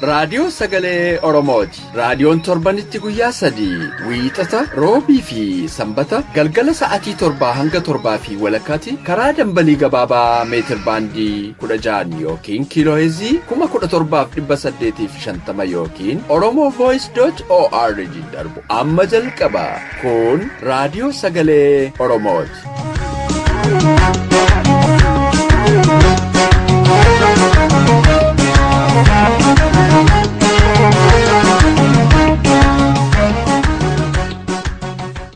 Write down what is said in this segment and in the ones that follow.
raadiyoo sagalee Oromooti. Raadiyoon torbanitti guyyaa 3 Wiixata, Roobii fi Sambata galgala sa'aatii 7 hanga 7 fi walakkaatti karaa dambalii gabaabaa meetrebandii 16 yookiin kiiloherzii 17,850 yookiin oromovoice.org darbu amma jalqaba. Kun raadiyoo sagalee Oromooti.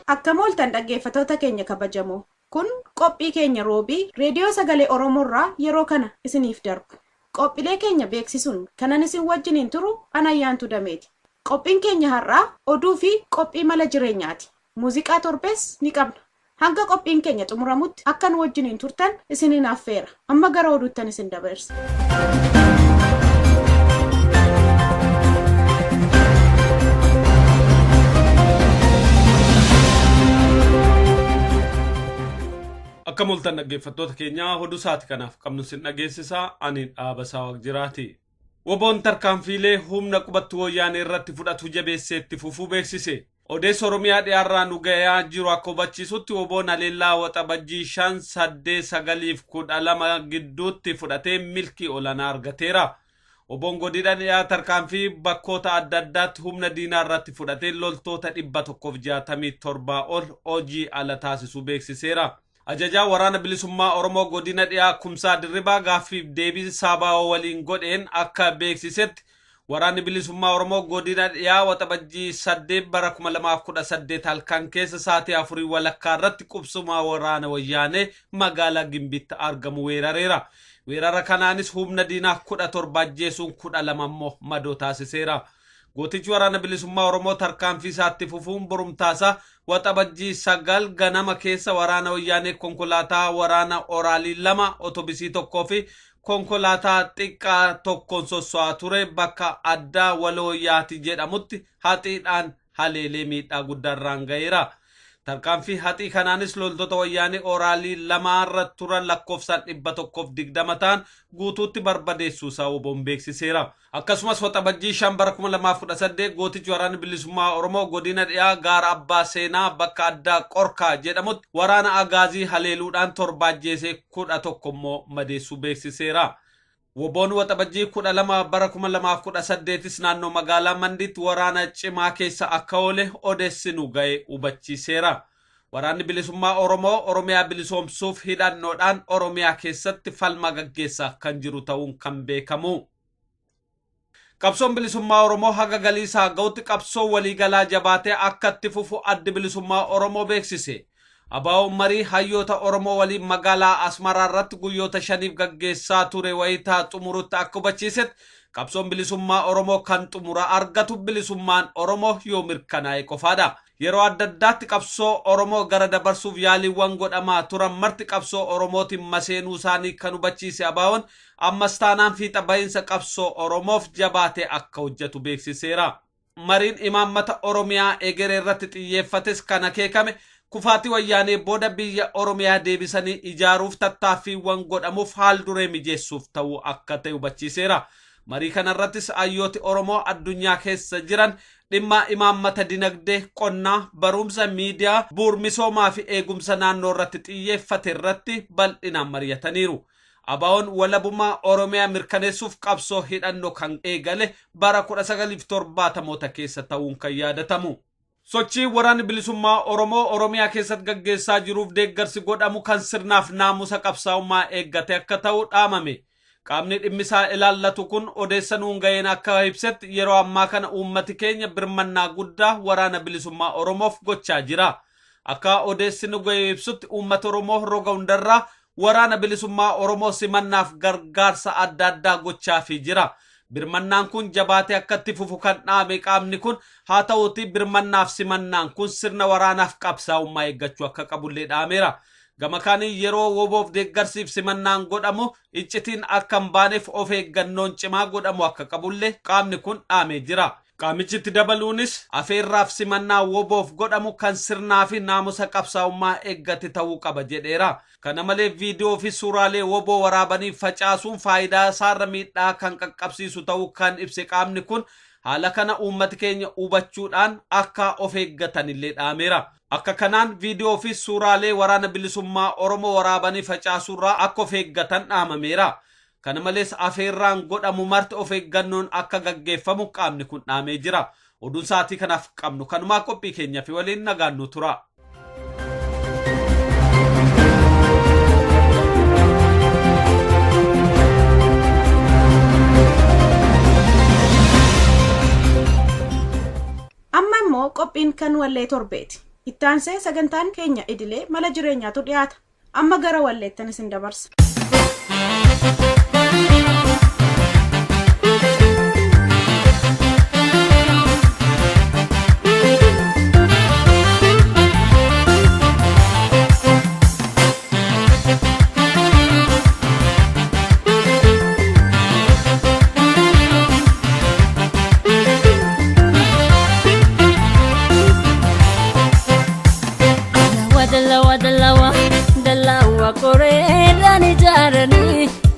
Akkam ooltan dhaggeeffattoota keenya kabajamoo. Kun qophii keenya Roobii reediyoo sagalee Oromoorraa yeroo kana isiniif darbu. Qophiilee keenya beeksisuun kanan isin wajjiniin turu Anayyaantu Dameeti. Qophiin keenya har'aa oduu fi qophii mala jireenyaati. Muuziqaa torbees ni qabna. Hanga qophiin keenya xumuramutti akka nu wajjiniin turtan isiniin affeera. Amma gara oduuttan isin dabarsa. Akkam ooltan dhaggeeffattoota keenya oduu saati kanaaf qabnu sin dhageessisaa ani dhaabasaa Waaqjiraati. Woboon tarkaanfiilee humna qubattuu wayyaanee irratti fudhatu jabeesseetti fufuu beeksise. Odeessa Oromiyaa dhiyaarraa nu gayaa jiru akka hubachiisutti woboon haleellaa waxabajjii 5-8-9-12 gidduutti fudhatee milkii olaanaa argateera. Woboon godina dhiyaa tarkaanfii bakkoota adda addaatti humna diinaa irratti fudhatee loltoota 167 ol hojii ala taasisuu beeksiseera. Ajajaa waraana bilisummaa Oromoo godina dhiyaa Kumsaa Dirribaa gaaffiif deebii Saabaa waliin godheen akka beeksisetti waraanni bilisummaa Oromoo godina dhiyaa waxabajjii 8/2018 halkan keessa sa'aatii 4 walakkaa irratti qubsuma waraana wayyaanee magaalaa Gimbiitti argamu weerareera. Weerara kanaanis humna diinaa 17 ajjeesuun 12 immoo madoo taasiseera. Gootichi waraana bilisummaa Oromoo tarkaanfii isaatti fufuun borumtaasa waxabajjii 9 ganama keessa waraana wayyaanee konkolaataa waraana oraalii 2 otobisii 1 fi konkolaataa xiqqaa tokkoon sosso'aa ture bakka addaa Walooyaatti jedhamutti haxiidhaan haleelee miidhaa guddaarraan ga'eera. Tarkaanfii haxii kanaanis loltoota wayyaanee oraalii 2 irra turan lakkoofsaan 120 ta'an guutuutti barbadeessuu isaa woboon beeksiseera. Akkasumas waxabajjii 5/2018 gootichi waraana bilisummaa Oromoo godina dhiyaa gaara abbaa seenaa bakka addaa Qorkaa jedhamutti waraana agaazii haleeluudhaan 7 ajjeesee 11 immoo madeessuu beeksiseera. Woboon waxabajjii 12/2018 naannoo magaalaa Mandiitti waraana cimaa keessa akka oole odeessi nu ga'e hubachiiseera. Waraanni bilisummaa Oromoo Oromiyaa bilisoomsuuf hidhannoodhaan Oromiyaa keessatti falma gaggeessaa kan jiru ta'uun kan beekamu. Qabsoon bilisummaa Oromoo haga galiisaa ga'utti qabsoo waliigalaa jabaatee akka itti fufu addi bilisummaa Oromoo beeksise. Abaa'oon marii hayyoota Oromoo waliin magaalaa Asmaraa irratti guyyoota 5 gaggeessaa ture wayitaa xumurutti akka hubachiisetti qabsoon bilisummaa Oromoo kan xumura argatu bilisummaan Oromoo yoo mirkanaa'e qofaadha. Yeroo adda addaatti qabsoo Oromoo gara dabarsuuf yaaliiwwan godhamaa turan marti qabsoo Oromootiin maseenuu isaanii kan hubachiise Abaa'oon ammas taanaan fiixa bahiinsa qabsoo Oromoof jabaatee akka hojjetu beeksiseera. Mariin imaammata Oromiyaa egeree irratti xiyyeeffates kan akeekame kufaatii wayyaanee booda biyya Oromiyaa deebisanii ijaaruuf tattaaffiiwwan godhamuuf haal duree mijeessuuf ta'uu akka ta'e hubachiiseera. Marii kanarrattis hayyooti Oromoo addunyaa keessa jiran dhimma imaammata dinagdee, qonnaa, barumsa, miidiyaa, bu'uura misoomaa fi eegumsa naannoo irratti xiyyeeffate irratti bal'inaan mari'ataniiru. Abaa'oon walabummaa Oromiyaa mirkaneessuuf qabsoo hidhannoo kan eegale bara 1970 keessa ta'uun kan yaadatamu. Sochii waraanni bilisummaa Oromoo Oromiyaa keessatti gaggeessaa jiruuf deeggarsi godhamu kan sirnaaf naamusa qabsaa'ummaa eeggate akka ta'u dhaamame. Qaamni dhimmisaa ilaallatu kun odeessa nuun ga'een akka ibsetti yeroo ammaa kana uummati keenya birmannaa guddaa waraana bilisummaa Oromoof gochaa jira. Akka odeessi nu ga'ee ibsutti uummata Oromoo roga hundarraa waraana bilisummaa Oromoo simannaaf gargaarsa adda addaa gochaafii jira. Birmannaan kun jabaatee akka itti fufu kan dhaame qaamni kun haa ta'uuti birmannaaf simannaan kun sirna waraanaaf qabsaa'ummaa eeggachuu akka qabullee dhaameera. Gama kaanii yeroo woboof deeggarsiif simannaan godhamu iccitiin akka hin baaneef of eeggannoon cimaa godhamu akka qabullee qaamni kun dhaamee jira. Qaamichitti dabaluunis afeerraaf simannaa woboof godhamu kan sirnaa fi naamusa qabsaa'ummaa eeggate ta'uu qaba jedheera. Kana malee viidiyoo fi suuraalee woboo waraabanii facaasuun faayidaa isaarra miidhaa kan qaqqabsiisu ta'uu kan ibse qaamni kun haala kana uummati keenya hubachuudhaan akka of eeggatan illee dhaameera. Akka kanaan viidiyoo fi suuraalee waraana bilisummaa Oromoo waraabanii facaasuurraa akka of eeggatan dhaamameera. Kana malees afeerraan godhamu marti of eeggannoon akka gaggeeffamu qaamni kun dhaamee jira. Oduun sa'aatii kanaaf qabnu kanumaa qophii keenya fi waliin nagaannu tura. Amma immoo qophiin kan wallee torbeeti. Ittaansee sagantaan keenya idilee mala jireenyaatu dhiyaata. Amma gara walleettan isin dabarsa.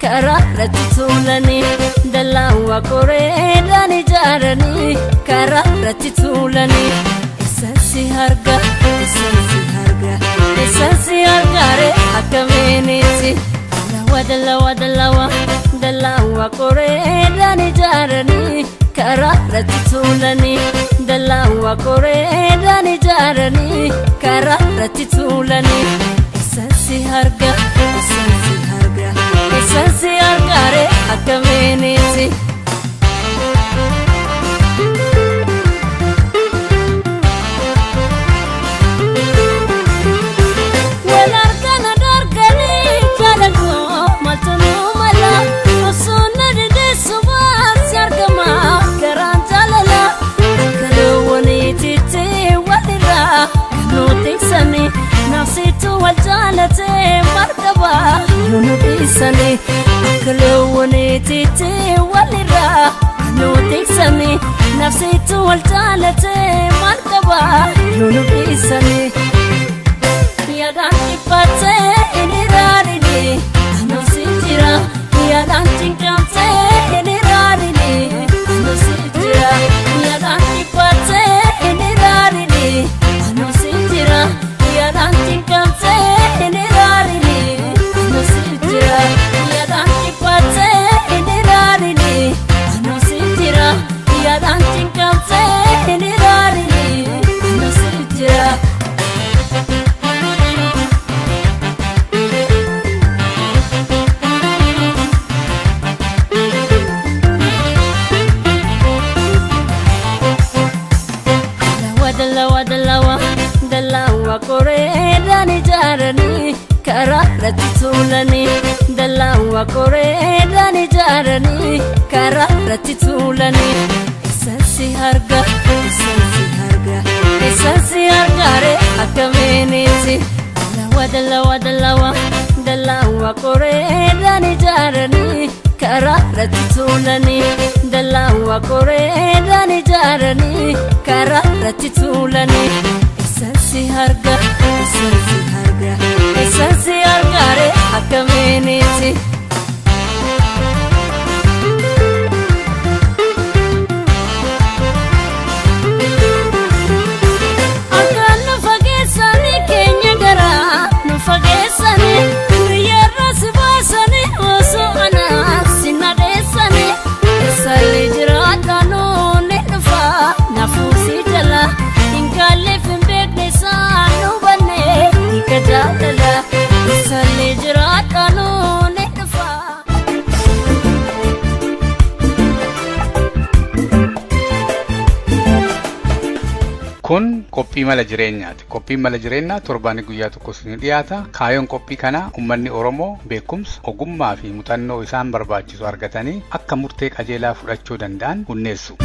karaa irratti tuulanii dallaa koreedhaan ijaaranii karaa irratti tuulanii eessansi hargaare akkamiinitti dallaa koreedhaan ijaaranii karaa irratti tuulanii dallaa koreedhaan ijaaranii karaa irratti tuulanii eessansi hargaare akkamiinitti nafsitu waljaalate markaba nutisani akalawani titi walira nutisani nafsitu waljaalate markaba nutisani yadan ipate iniradini anusitira yadan tinkamte iniradini anusitira yadan ipate iniradini anusitira yadan tinkamte iniradini anusitira yadan ipate iniradini anusitira yadan tinkamte iniradini anusitira dallaa koreedhaan ijaaranii karaa irratti tuulanii dallaa koreedhaan ijaaranii karaa irratti tuulanii eessansi hargaare akkamiinitti dallaa koreedhaan ijaaranii karaa irratti tuulanii dallaa koreedhaan ijaaranii karaa irratti tuulanii eessansi hargaare akkamiinitti akkaan nu fageessanii keenya garaa nu fageessanii biyyarra si baasanii osoo anaa si nadeessanii eessallee jiraadhanuu ni dhufaa nafuusii jala hinkalleef hin beekne isaan nu banne hiika jaalala eessallee jiraadhanuu ni dhufaa. Kun qophii mala jireenyaati. Qophiin mala jireenyaa torbaanii guyyaa tokko isin dhiyaata. Kaayoon qophii kanaa uummanni Oromoo beekumsa, ogummaa fi muuxannoo isaan barbaachisu argatanii akka murtee qajeelaa fudhachuu danda'an hunneessu.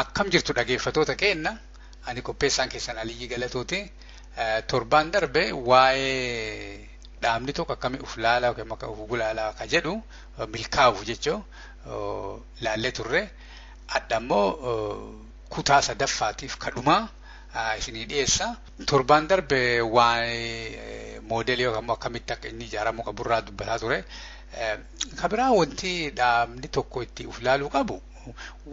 Akkam jirtu dhaggeeffattoota keenya, ani qopheessaan keessan Aliyyii Galatooti. Torbaan darbe waa'ee dhaabni tokko akkamii uf laalaa yookiin akka uf gulaalaa ka jedhu milkaa'uuf jechuu laallee turre. Adda immoo kutaa sadaffaatiif kadhumaa isinii dhiyeessa. Torbaan darbe waan moodelii yookaan akkamitti akka inni ijaaramu qaburraa dubbataa ture. Kabiraa wanti dhaabni tokko itti uf laaluu qabu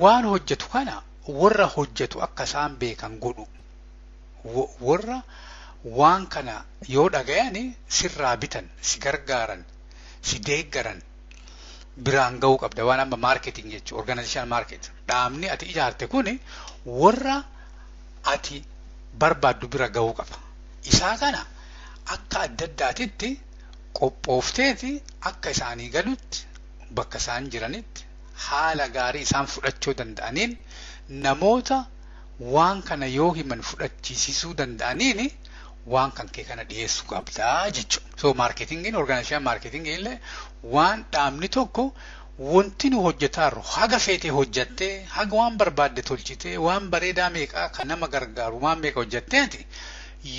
waan hojjetu kana warra hojjetu akka isaan beekan godhu. Warra waan kana yoo dhagayani sirraa bitan, si gargaaran, si deeggaran biraan ga'uu qabda. Waan amma marketing jechuun organizational market. Dhaabni ati ijaarte kuni warra ati barbaaddu bira ga'uu qaba. Isaa kana akka adda addaatitti qophoofteeti akka isaanii galutti bakka isaan jiranitti haala gaarii isaan fudhachuu danda'aniin namoota waan kana yoo himan fudhachiisisuu danda'aniin waan kan kee kana dhiyeessuu qabdaa jechuudha. So marketingiin organizational marketingii illee waan dhaabni tokko wanti nu hojjetaarru haga feetee hojjattee haga waan barbaadde tolchitee waan bareedaa meeqaa kan nama gargaaru waan meeqa hojjatteeti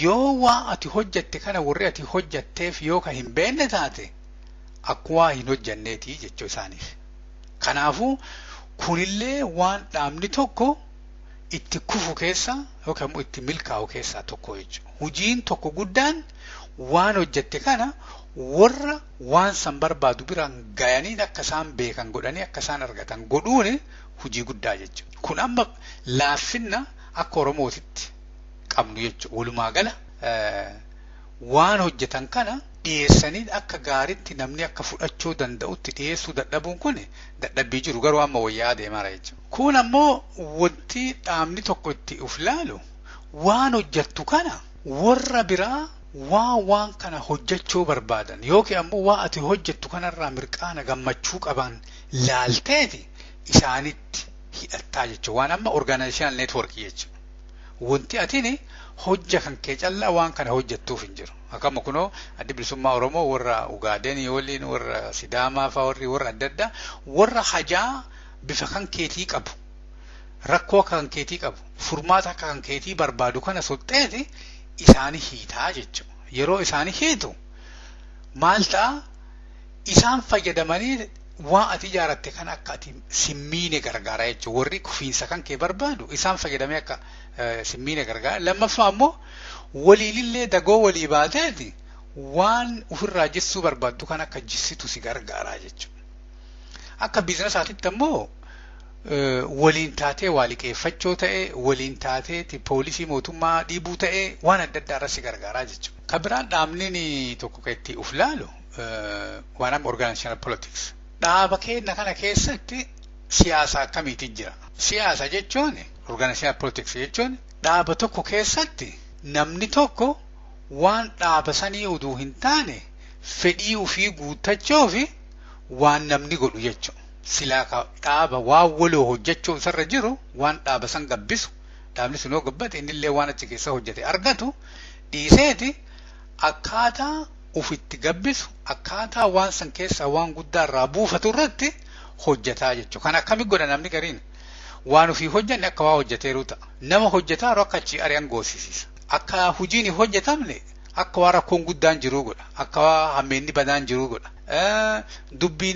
yoo waa ati hojjatte kana warri ati hojjatteef yoo ka hin beenne taate akka waa hin hojjanneetii jechuu isaaniif. Kanaafuu kunillee waan dhaabni tokko itti kufu keessa yookaan itti milkaa'u keessaa tokko jechuudha. Hojiin tokko guddaan waan hojjatte kana warra waan san barbaadu biraan gayanii akka isaan beekan godhanii akka isaan argatan godhuun hojii guddaa jechuudha. Kun amma laaffinna akka Oromootitti qabnu jechuudha. Walumaa gala waan hojjetan kana dhiyeessanii akka gaariitti namni akka fudhachuu danda'utti dhiyeessuu dadhabuun kun dadhabbii jiru garuu amma wayyaa adeemaa jechuudha. Kun ammoo wanti dhaabni tokko itti uf laalu waan hojjettu kana warra biraa waan kana hojjechuu barbaadan yookiin ammoo waa ati hojjettu kanarraa mirqaana gammachuu qaban laalteeti isaanitti hidhattaa jechuudha. Waan amma organizational network jechuudha. Wanti atini hojja kan kee callaa waan kana hojjettuuf hin jiru. Akkama kunoo addi bilisummaa Oromoo warra Ugaadenii waliin warra Sidaamaa fa'aa warra adda addaa warra hajaa bifa kan keetii qabu rakkoo kan keetii qabu furmaata kan keetii barbaadu kana soxxeeti isaanii hiitaa jechuudha. Yeroo isaanii hiitu maal ta'a isaan fayyadamanii waan ati ijaaratte kana akka ati simmiine gargaara jechuudha. Warri kufiinsa kan kee barbaadu isaan fayyadamee akka simmiine gargaara. Lammaffaa ammoo waliilillee dagoo walii baateeti waan ofirraa jissuu barbaaddu kan akka jissitu si gargaara jechuudha. Akka biizinasaatitti ammoo waliin taatee waa liqeeffachoo ta'e waliin taateeti poolisii mootummaa dhiibuu ta'e waan adda addaa irratti gargaaraa jechuudha. Kan biraan dhaabni tokko kan itti uf laalu waan amma organizational politics. Dhaaba keenya kana keessatti siyaasa akkamiitu jira? Siyaasa jechuun organizational politics jechuun dhaaba tokko keessatti namni tokko waan dhaaba sanii uduu hin taane fedhii ofii guuttachuuf waan namni godhu jechuudha. Silaa dhaaba waan waloo hojjechuu isarra jiru waan dhaaba san gabbisu dhaabni sun yoo gabbate innillee waan achi keessa hojjete argatu dhiiseeti akkaataa ufitti gabbisu akkaataa waan san keessaa waan guddaa irraa buufatu irratti hojjetaa jechuudha. Kan akkami godha namni gariin waan ofii hojjanne akka waa hojjeteeru ta'a. Nama hojjetaaru akka achi ari'an goosisiisa. Akka hojiin hin hojjetamne akka waa rakkoon guddaan jiruu godha. Akka waa hammeenni badaan jiruu godha. Dubbii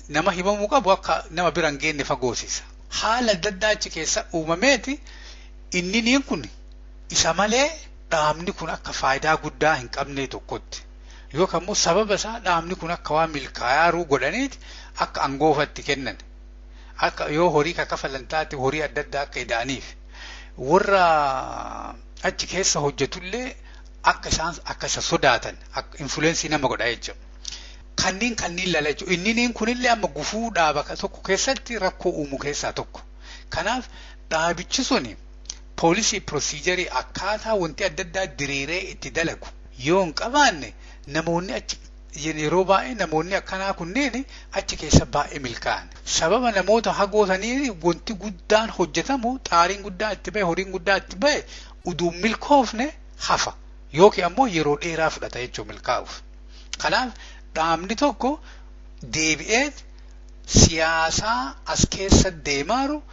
nama himamuu qabu akka nama bira hin geenye fagoosisa. Haala adda addaa achi keessa uumameeti inni kun isa malee dhaabni kun akka faayidaa guddaa hin qabne tokkotti yookaan immoo sababa isaa dhaabni kun akka waan milkaa'aaruu godhaniiti akka angoofatti kennan akka yoo horii kaffalan taate horii adda addaa akka ida'aniif warra achi keessa hojjetullee akka isaan akka isa sodaatan akka influensii nama godha jechuudha. Kanneen lala jechuudha. Inni kunillee amma gufuu dhaaba tokko keessatti rakkoo uumu keessaa tokko. Kanaaf dhaabichi suni poolisii pirosiijarii akkaataa wanti adda addaa diriiree itti dalagu yoo hin qabaanne namoonni achi yeroo baay'ee namoonni akkanaa kunneen achi keessa baay'ee milkaa'an. Sababa namoota hagootanii wanti guddaan hojjetamu xaariin guddaa itti bahe horiin guddaa itti bahe uduu milkoofne hafa yookiin ammoo yeroo dheeraa fudhata jechuun milkaa'uuf. Kanaaf dhaabni tokko deebi'ee siyaasaa as keessa deemaaru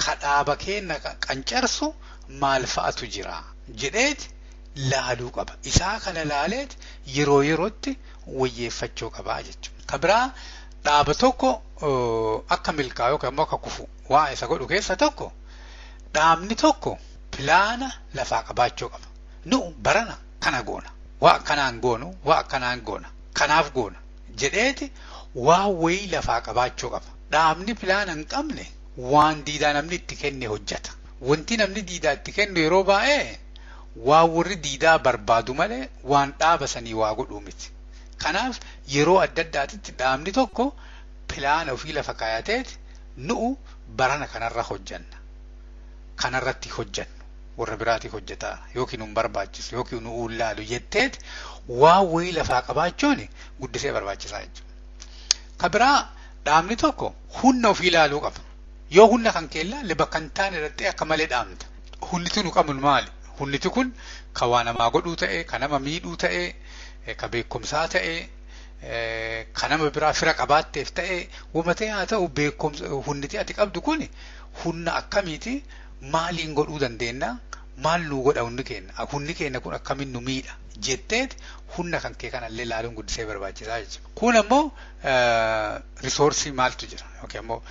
kadhaaba keenya qancarsu maal fa'atu jira jedheeti laaluu qaba. Isaa kana laaleet yeroo yerootti wayyeeffachuu qaba jechuudha. Kabiraa dhaaba tokko akka milkaa'u yookaan immoo akka kufu waa isa godhu keessa tokko dhaabni tokko pilaana lafaa qabaachuu qaba. Nu barana kana goona. Waa akkanaan goonu, waa akkanaan goona. Kanaaf goona. Jedheeti waa wayii lafaa qabaachuu qaba. Dhaabni pilaana hin qabne waan diidaa namni itti kenne hojjeta. Wanti namni diidaa itti kennu yeroo baay'ee waa warri diidaa barbaadu malee waan dhaaba sanii waa godhuu miti. Kanaaf yeroo adda addaatitti dhaabni tokko pilaana ofii lafa kaayateeti nu'u barana kanarra hojjanna. Kanarratti hojjannu. Warra biraati hojjetaa yookiin hin barbaachisu yookiin nu laalu jetteet waa wayii lafaa qabaachuun guddisee barbaachisaa jechuudha. Kabiraa dhaabni tokko humna ofii ilaaluu qaba. Yoo humna kan keellaalle bakka hin taane irratti akka malee dhaamta. Humni nu qabnu maali? Humni kun ka waa namaa godhuu ta'e, ka nama miidhuu ta'e, ka beekumsaa ta'e, ka nama biraa fira qabaatteef ta'e, wamatee haa ta'u beekumsa humni ati qabdu kun humna akkamiiti? Maaliin godhuu dandeenya? Maal nu godha hundi keenya? Hundi keenya kun akkamiin nu miidha? Jetteet humna kan kee kanallee ilaaluun guddisee barbaachisaa jechuudha. Kun ammoo risoorsii maaltu jira? Yookiin ammoo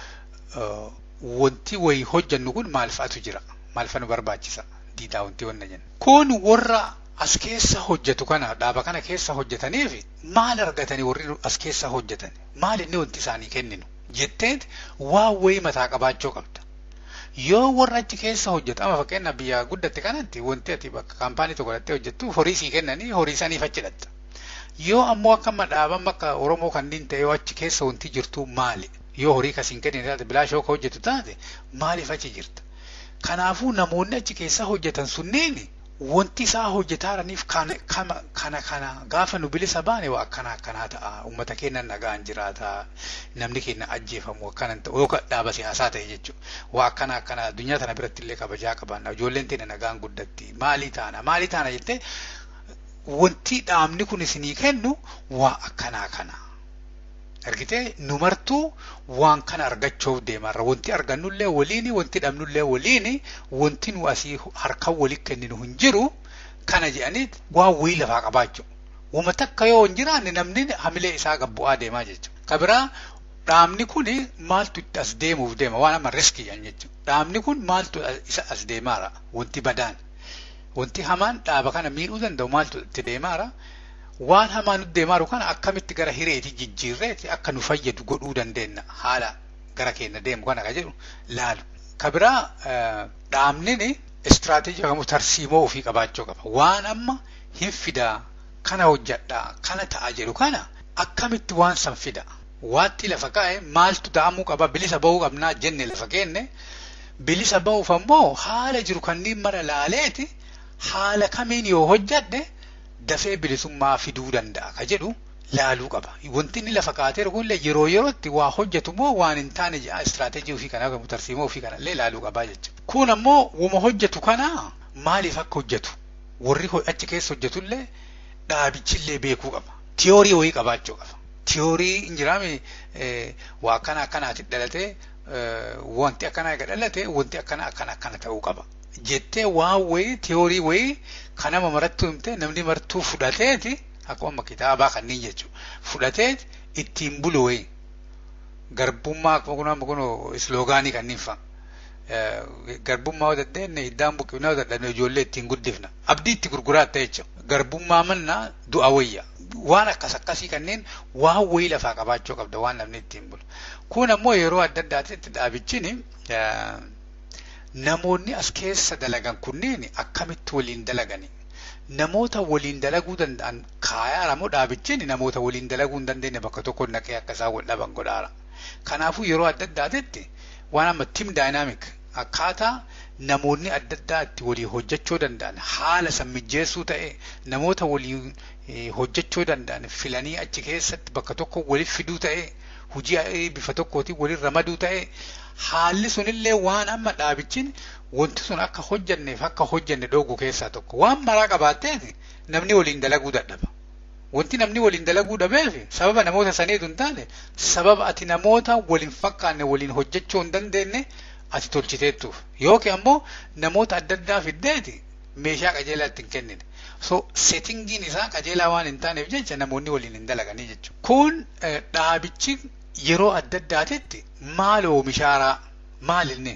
wanti wayii hojjannu kun maal fa'atu jira? Maal fa'a nu barbaachisa? Diidaa wanti wanna jenna. Kun warra as keessa hojjetu kana dhaaba kana keessa hojjetaniif maal argatanii warri as keessa hojjetan? Maal inni wanti isaanii kenninu? Jetteet waa wayii mataa qabaachuu qabda. Yoo warra achi keessa hojjetu ama fakkeenyaaf biyya guddatte kanatti wanti ati bakka kaampaanii tokko dhattee hojjettu horii sii kennanii horii saniif achi dhatta. Yoo ammoo akka madhaaban bakka Oromoo kanneen ta'e yoo achi keessa wanti jirtu maali? Yoo horii kasiin kennine taate bilaashoo ka hojjetu taate maaliif achi jirta? Kanaafuu namoonni achi keessa hojjetan sunneen wanti isaa hojjetaaraniif kana gaafa nu bilisa baane waa akkanaa ta'a. Uummata keenya nagaan jiraata. Namni keenya ajjeefamu akkanan ta'u yookaan dhaaba siyaasaa ta'e jechuudha. Waa akkana addunyaa tana biratti illee kabajaa qabaanna. Ijoolleen teenya nagaan guddatti. Maalii taana jettee wanti dhaabni kun isinii kennu waa kana. Argitee nu martuu waan kana argachuuf deemarra. Wanti argannullee waliini, wanti dhabnullee waliini, wanti nu asii harka walii kenninu hin jiru kana jedhanii waa wayii lafaa qabaachuu. Wama takka yoo hin jiraanne namni hamilee isaa gabbu'aa deemaa jechuudha. Kabiraa dhaabni kun maaltu itti as deemuuf deema waan amma riskii jedhan jechuudha. Dhaabni kun maaltu isa as deemaara wanti badaan. Wanti hamaan dhaaba kana miidhuu danda'u maaltu itti deemaara. Waan hamaan nuti deemaaru kana akkamitti gara hireetii jijjiirreeti akka nu fayyadu godhuu dandeenya haala gara keenya deemu kana ka jedhu laalu. Kabiraa dhaabni istiraatiijii yookaan tarsiimoo ofii qabaachuu qaba. Waan amma hin fidaa kana hojjadhaa kana ta'a jedhu kana akkamitti waan san fida. Waatti lafa kaa'e maaltu ta'amuu qaba bilisa ba'uu qabnaa jenne lafa kenne bilisa ba'uuf ammoo haala jiru kanneen mara laaleeti haala kamiin yoo hojjadde dafee bilisummaa fiduu danda'a ka jedhu laaluu qaba. Wanti inni lafa kaa'ateeru kun yeroo yerootti waa hojjetu moo waan hin taane jedha istiraatiijii ofii kana yookaan tarsiimoo ofii kana illee laaluu qabaa jechuudha. Kun ammoo wama hojjetu kana maaliif akka hojjetu warri achi keessa hojjetullee dhaabichillee beekuu qaba. Tiyoorii wayii qabaachuu qaba. Tiyoorii hin jiraame waa akkanaatti dhalatee wanti akkanaa eega dhalate wanti akkana ta'uu qaba. Jettee waan wayii tiyoorii wayii kan nama marattuu himte namni martuu fudhateeti akkuma kitaabaa kanneen jechuudha. Fudhateeti ittiin bulu wayii garbummaa kun isloogaanii kanneen fa'a. Garbummaa hojjettee hiddaan buqqifnaa hojjettee ijoollee ittiin guddifna. Abdii itti gurguraatta jechuudha. Garbummaa mannaa du'a wayya. Waan akkasii kanneen waan wayii lafaa qabaachuu qabda waan namni ittiin bulu. Kun ammoo yeroo adda addaatti dhaabichin namoonni as keessa dalagan kunneen akkamitti waliin dalagani? Namoota waliin dalaguu danda'an kaayaa moo dhaabichin namoota waliin dalaguu hin dandeenye bakka tokko naqee akka isaan wal dhaban godhaara. Kanaafuu yeroo adda addaatti waan amma team dynamic akkaataa namoonni adda addaatti walii hojjechuu danda'an haala san mijeessuu ta'e namoota walii hojjechuu danda'an filanii achi keessatti bakka tokko waliif fiduu ta'e hojii bifa tokkootiin waliin ramaduu ta'e haalli sunillee waan amma dhaabichin wanti sun akka hojjanne dhoogu keessaa tokko waan maraa qabaatteef namni waliin dalaguu dadhaba. Wanti namni waliin dalaguu dhabeef sababa namoota saniitu hin taane sababa ati namoota waliin fakkaanne waliin hojjechuu hin dandeenye ati tolchiteettuuf yookiin ammoo namoota adda addaa fiddeeti meeshaa qajeelaa ittiin kennine. So settingiin isaa qajeelaa waan hin taaneef jecha namoonni waliin hin dalaganii jechuudha. Kun dhaabichi yeroo adda addaatitti maal oomishaaraa maal inni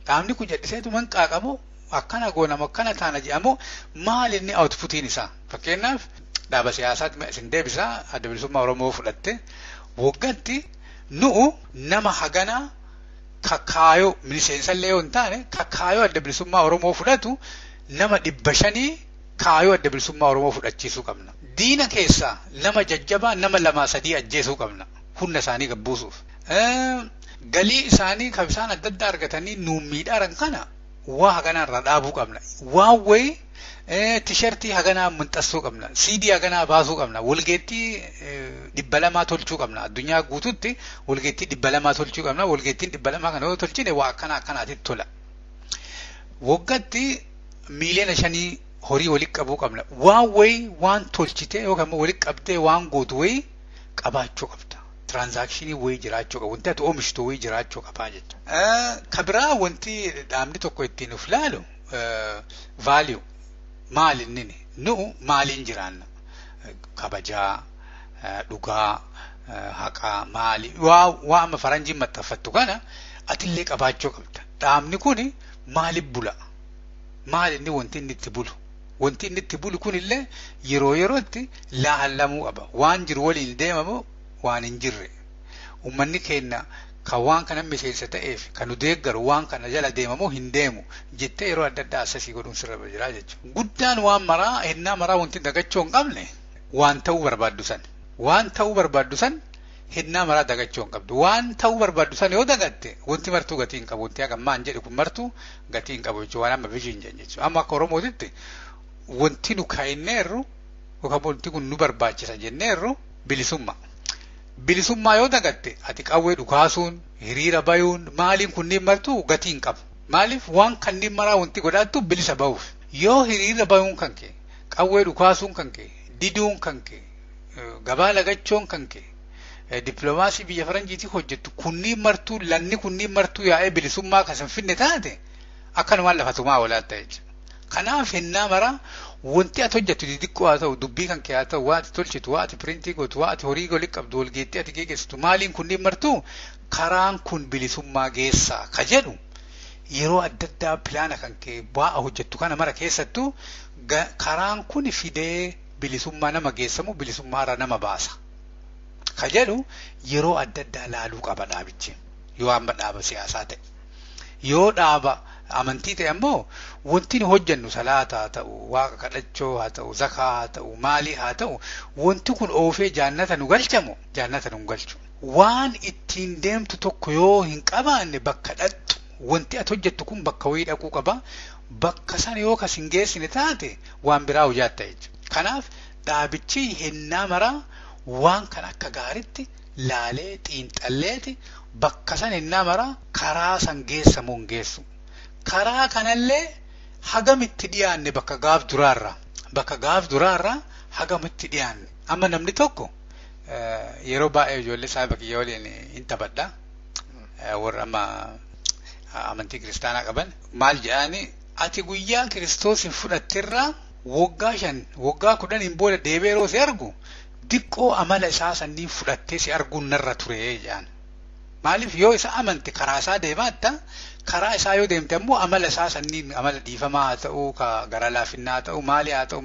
dhaabni kun jedhiseetu manqaa qabu akkana goonamu akkana taana jedhamu maal inni outputiin isaa. Fakkeenyaaf dhaaba siyaasaatti isin deebisaa adda bilisummaa Oromoo fudhatte waggaatti nu'u nama haganaa kakkaayoo miseensallee yoo hin taane kakkaayoo adda bilisummaa Oromoo fudhatu nama 500 kaayoo adda bilisummaa Oromoo fudhachiisuu qabna. Diina keessaa nama jajjabaa nama 2-3 ajjeesuu qabna. Humna isaanii gabbuusuuf. Galii isaanii kan isaan adda addaa argatanii nuun miidhaaran kana waa haganaa irraa dhaabuu qabna. Waan wayii tishertii haganaa minxassuu qabna. CD haganaa baasuu qabna. Walgeettii 200 tolchuu qabna. Addunyaa guutuutti walgeettii 200 tolchuu qabna. Walgeettiin 200 kana yoo tolchine waa akkanaatti tola. Waggaatti miiliyoona 5 horii walitti qabuu qabna. Waan wayii waan tolchitee yookaan immoo walitti qabdee waan gootu wayii qabaachuu qabda. Transakshinii wayii jiraachuu qaba. Wanti ati oomishtu wayii jiraachuu qabaa jechuudha. Kabiraa wanti dhaabni tokko ittiin of laalu value maal inni nu maaliin jiraanna kabajaa dhugaa haqaa maali waa amma faranjiin maxxanfattu kana atillee qabaachuu qabda. Dhaabni kun maaliif bula? Maal inni wanti inni itti bulu? Wanti inni itti bulu kunillee yeroo yerootti laallamuu qaba. Waan jiru waliin deemamu waan hin jirre. Uummanni keenya kan waan kana miseensa ta'eef kan nu deeggaru waan kana jala deemamu hin deemu jettee yeroo adda addaa asasii godhuun sirra jira jechuudha. Guddaan waan maraa hennaa maraa wanti dagachuu hin qabne waan ta'uu barbaaddu san. Waan ta'uu barbaaddu san hennaa maraa dagachuu hin qabdu. Waan ta'uu barbaaddu san yoo dagatte wanti martuu gatii hin qabu. Wanti hagammaan jedhu kun martuu gatii hin qabu jechuudha. Waan amma vision jechuudha. Amma akka Oromootitti wanti nu kaa'inneerru yookaan wanti kun nu barbaachisa jenneerru bilisummaa. Bilisummaa yoo dagatte ati qawwee dhukaasuun hiriira bayuun maaliin kunniin martuu gatii hin qabu. Maaliif waan kanneen maraa wanti godhattu bilisa bahuuf. Yoo hiriira bayuun kan kee qawwee dhukaasuun kan kee diduun kan kee gabaa lagachuun kan kee dippiloomaasii biyya faranjiitii hojjettu kunniin martuu lanni kunniin martuu yaa'ee bilisummaa kan Finfinnee taate akkanumaan lafatumaa olaattaa jechuudha. Kanaaf hennaa maraa wanti ati hojjettu xixiqqoo haa ta'u dubbii kan kee haa ta'u waa ati tolchitu waa ati piriintii gootu waa ati horii walitti qabdu walgeettii ati geessistu maaliin kunniin martuu karaan kun bilisummaa geessaa ka jedhu yeroo adda addaa pilaana kan kee bu'aa hojjettu kana mara keessattuu karaan kun fidee bilisummaa nama geessamu bilisummaarra nama baasa ka jedhu yeroo adda addaa laaluu qaba dhaabichi yoo amma dhaaba siyaasaa ta'e yoo dhaaba amantii ta'e ammoo wanti nu hojjennu salaata haa ta'u waaqa kadhachoo haa ta'u zakaa haa ta'u maalii haa ta'u wanti kun oofee jaannata nu galchamu jaannata nu galchu waan ittiin deemtu tokko yoo hin qabaanne bakka dhattu wanti ati hojjettu kun bakka wayii dhaquu qaba bakka sana yoo kas hin geessine taate waan biraa hojjaatta jechuudha. Kanaaf dhaabichi hennaa maraa waan kan akka gaaritti laalee xiinxalleeti bakka san hennaa maraa karaa san geessamu hin geessu. Karaa kanallee hagamitti dhiyaanne bakka gaaf duraarraa hagamitti dhiyaanne. Amma namni tokko yeroo baay'ee ijoollee isaa bakkiyyaa waliin hin taphadha. Warra amma amantii kiristaanaa qaban maal jedhani ati guyyaa Kiristoos hin fudhattirraa waggaa 10 booda deebee yeroo si argu diqqoo amala isaa sanniin fudhattee si arguun narra ture jedhan. Maaliif yoo isa amante karaa isaa deemaatta karaa isaa yoo deemte ammoo amala isaa sanniin amala dhiifamaa haa ta'u ka gara laafinnaa haa ta'u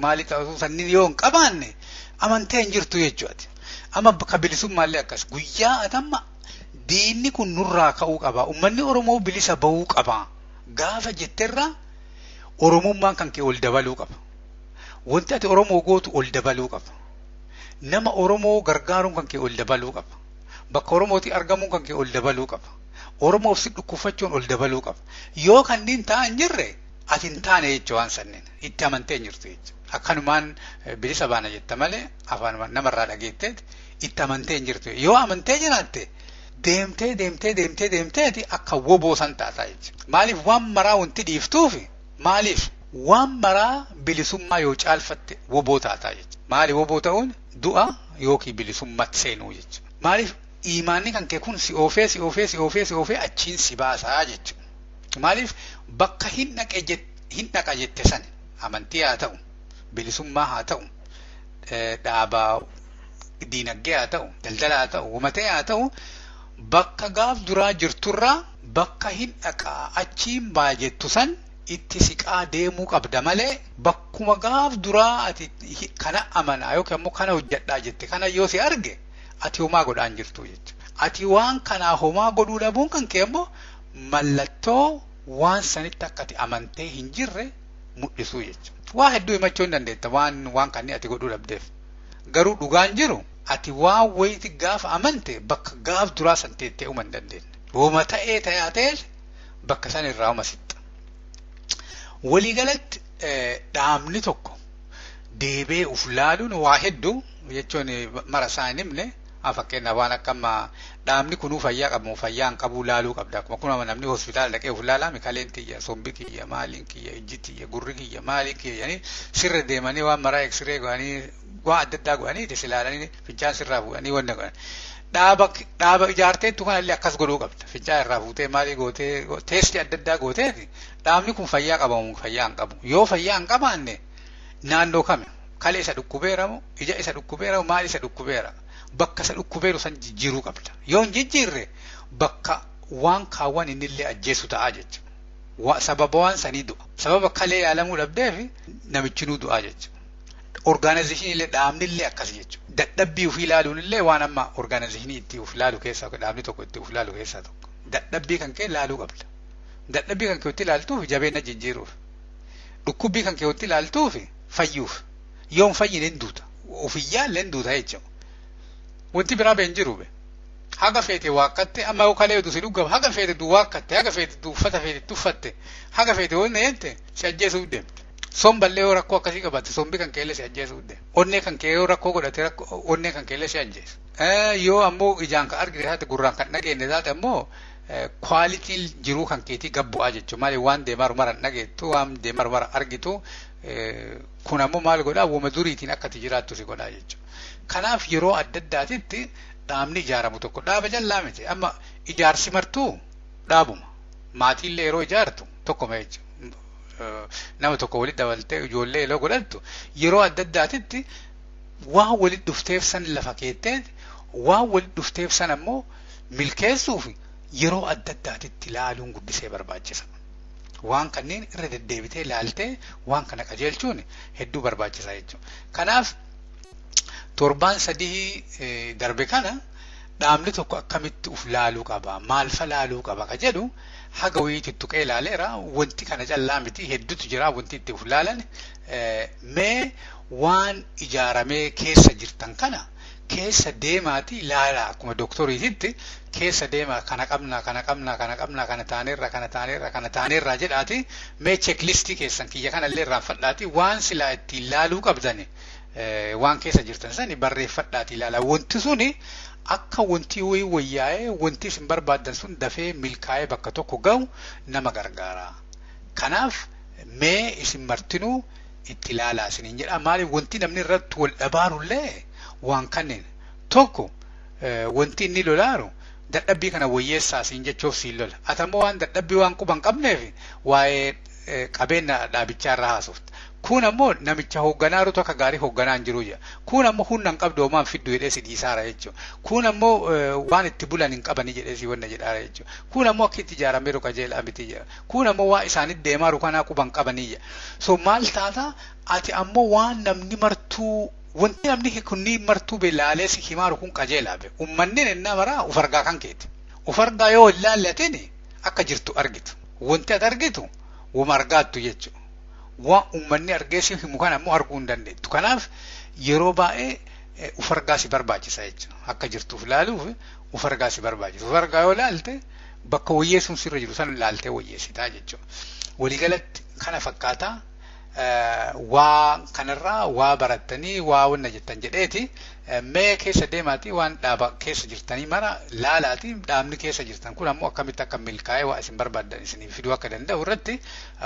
maali ta'u sanniin yoo hin qabaanne amantee hin jirtu jechuudha. Amma ka bilisummaallee akkas guyyaa atamma diinni kun nurraa ka'uu qaba. Uummanni Oromoo bilisa bahuu qaba. Gaafa jetterraa Oromummaan kan kee ol dabaluu qaba. Wanti ati Oromoo gootu ol dabaluu qaba. Nama Oromoo gargaaruun kan kee ol dabaluu qaba. Bakka Oromootti argamuun kan kee ol dabaluu qaba. Oromoof si dhukkufachuun ol dabaluu qaba. Yoo kanneen ta'an jirre ati hin taane jechuudha waan sanneen itti amantee hin jirtu jechuudha. Akkanumaan bilisa baana jetta malee afaan namarraa dhageetteeti itti amantee hin jirtu. Yoo amantee jiraatte deemtee akka woboo san taataa jechuudha. Maaliif waan maraa wanti dhiiftuufi maaliif waan maraa bilisummaa yoo caalfatte woboo taataa jechuudha. Maali woboo ta'uun du'a yookiin bilisummaatti seenuu jechuudha. Maaliif imaanni kan kee kun si oofee achiin si baasaa jechuudha. Maaliif bakka hin dhaqa jette san amantii haa ta'u, bilisummaa haa ta'u, dhaabaa diinagdee haa ta'u, daldala haa ta'u, uumatee haa ta'u, bakka gaaf duraa jirturraa bakka hin dhaqaa achiin baajettu san itti siqaa deemuu qabda malee bakkuma gaaf duraa ati kana amanaa yookiin immoo kana hojjedhaa jette kana yoo si arge ati homaa godhaan jirtu jechuudha. Ati waan kanaa homaa godhuu dhabuun kan kee immoo mallattoo waan sanitti akka ati amantee hin jirre mul'isuu jechuudha. Waa hedduu himachuu hin dandeetta waan kanneen ati godhuu dhabdeef. Garuu dhugaan jiru ati waan wayiiti gaafa amante bakka gaaf duraa san teettee uuma hin dandeenye. Hooma ta'ee ta'ee bakka san irraa hooma sitta. Waliigalatti dhaabni tokko deebee uf laaluun waa hedduu jechuun mara isaa hin himne fakkeenyaaf waan akka dhaabni kunuu fayyaa qabu fayyaa hin qabu laaluu qabda. Akkuma namni hospitaala dhaqee uf laalaa kaleen kiyya sombi kiyya maaliin kiyya ijji kiyya gurri kiyya maaliin kiyya jedhanii sirra deemanii waan maraa eksiree godhanii waa adda addaa godhanii itti ilaalanii fincaan sirraa fuudhanii wanna godhan. Dhaaba ijaarteettu kanallee akkas godhuu qabda. Fincaan irraa fuutee maalii gootee teestii adda addaa gooteeti dhaabni kun fayyaa qabamu fayyaa hin qabu. Yoo fayyaa hin qabaanne naannoo kami kalee isa dhukkubeeramu ija isa dhukkubeeramu maali isa dhukkubeera bakka isa dhukkubeeru san jijjiiruu qabda. Yoo hin jijjiirre bakka waan kaawwan innillee ajjeesu ta'a jechuudha. Sababa waan sanii du'a. Sababa kalee yaalamuu dhabdeef namichinuu du'a jechuudha. Organizationii illee dhaabni illee akkas jechuudha. Dadhabbii ofii ilaaluun illee waan amma organizationii itti of ilaalu keessaa dhaabni tokko itti of ilaalu keessaa tokko. Dadhabbii kan kee ilaaluu qabda. Dadhabbii kan kee itti ilaaltuuf jabeenya jijjiiruuf. Dhukkubbii kan kee itti ilaaltuuf fayyuuf. Yoo hin fayyine hin duuta. Ofiyyaa illee hin duuta jechuudha. Wanti biraa been jiru be. Haga feete waaqatte amma yoo kalee dusi dhuggaba haga feete du waaqatte haga feete du uffata feete tuffatte haga feete wanna jette si ajjeesuu deemte. Somballee yoo rakkoo akkasii qabatte sombi kan keelle si ajjeesuu deema. Onnee kan kee yoo rakkoo godhate onnee kan keelle si ajjeesa. Yoo ammoo ijaan kan argite taate gurraan kan dhageenne taate ammoo kwaalitiin jiruu kan keetii gabbu'aa jechuudha. Maali waan deemaru mara dhageettu waan deemaru mara argitu kun ammoo maal godhaa uuma duriitiin akkati jiraattu si godhaa jechuudha. Kanaaf yeroo adda addaatitti dhaabni ijaaramu tokko dhaaba jallaa miti. Amma ijaarsi martuu dhaabuma. Maatiillee yeroo ijaartu tokkuma jechuudha. Nama tokko walitti dabaltee ijoollee yeroo godhattu yeroo adda addaatitti waan walitti dhufteef san lafa keetteet waan walitti dhufteef san ammoo milkeessuuf yeroo adda addaatitti ilaaluun guddisee barbaachisa. Waan kanneen irra deddeebitee ilaaltee waan kana qajeelchuun hedduu barbaachisaa jechuudha. Kanaaf torbaan sadii darbe kana dhaabni tokko akkamitti uf laaluu qaba maal fa laaluu qaba ka jedhu haga wayiitti tuqee ilaaleera. Wanti kana callaa miti hedduutu jira wanti itti uf laalan. Mee waan ijaaramee keessa jirtan kana keessa deemaati ilaalaa akkuma doktoriititti keessa deema kana qabna kana taaneerra jedhaati mee cheeklistii keessan kiyya kanallee irraanfadhaati waan silaa itti ilaaluu qabdani waan keessa jirtan sani barreeffadhaati ilaalaa. Wanti suni akka wanti wayyaa'ee wanti isin barbaaddan sun dafee milkaa'ee bakka tokko ga'u nama gargaara. Kanaaf mee isin martinuu itti ilaalaa isiniin jedha. Maaliif wanti namni irratti wal dhabaarullee waan kanneen tokko wanti inni lolaaru dadhabbii kana wayyeessaa siin jechuuf siin lola. Atammoo waan dadhabbii waan quban qabneef waa'ee qabeenya dhaabichaa irraa haasofta. Kun ammoo namicha hoogganaaru tokko gaarii hoogganaan jiru jira. Kun ammoo humna hin qabdu homaan fiddu jedhee si dhiisaara jechuudha. Kun ammoo waan itti bulan hin qabani jedhee si wanna jedhaara jechuudha. Kun ammoo akka itti ijaarameeru qajeelaa miti jira. Kun ammoo waa isaanitti deemaaru kanaa quban qabanii jira. So maal taata ati ammoo waan namni martuu wanti namni kunniin martuu beelaalee si himaaru kun qajeelaa be. Uummanni ennaa maraa uf argaa kan keeti. Uf argaa yoo ilaallatini akka jirtu argitu. Wanti ati argitu wama argaattu jechuudha. Waan uummanni argee si himu kana ammoo arguu hin dandeettu. Kanaaf yeroo baay'ee uf argaa si barbaachisa jechuudha. Akka jirtuuf ilaaluuf uf argaa si barbaachisa. Uf argaa yoo ilaalte bakka wayyeessuun sirra jiru sana ilaaltee wayyeessitaa jechuudha. Waliigalatti kana fakkaataa waa kanarraa waa barattanii waa wanna jettan jedheeti mee keessa deemaati waan dhaaba keessa jirtanii mara laalaati dhaabni keessa jirtan kun ammoo akkamitti akka milkaa'ee waa isin barbaaddan isin fiduu akka danda'u irratti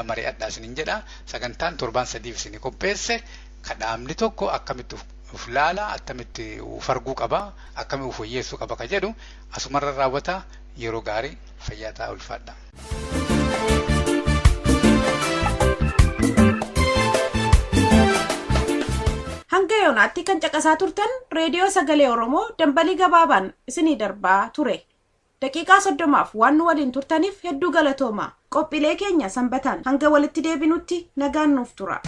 mari'adhaa isiniin jedha. Sagantaan torbaan sadiif isin qopheesse ka dhaabni tokko akkamitti uf laala akkamitti uf arguu qaba akkamitti uf wayyeessuu qaba ka jedhu asumarra raawwata. Yeroo gaarii fayyaa ta'aa ulfaadha. yoonaatti kan caqasaa turtan reediyoo sagalee Oromoo dambalii gabaabaan isinii darbaa ture. Daqiiqaa 30 waan nu waliin turtaniif hedduu galatooma. Qophiilee keenya Sambataan hanga walitti deebinutti nagaan nuuf tura.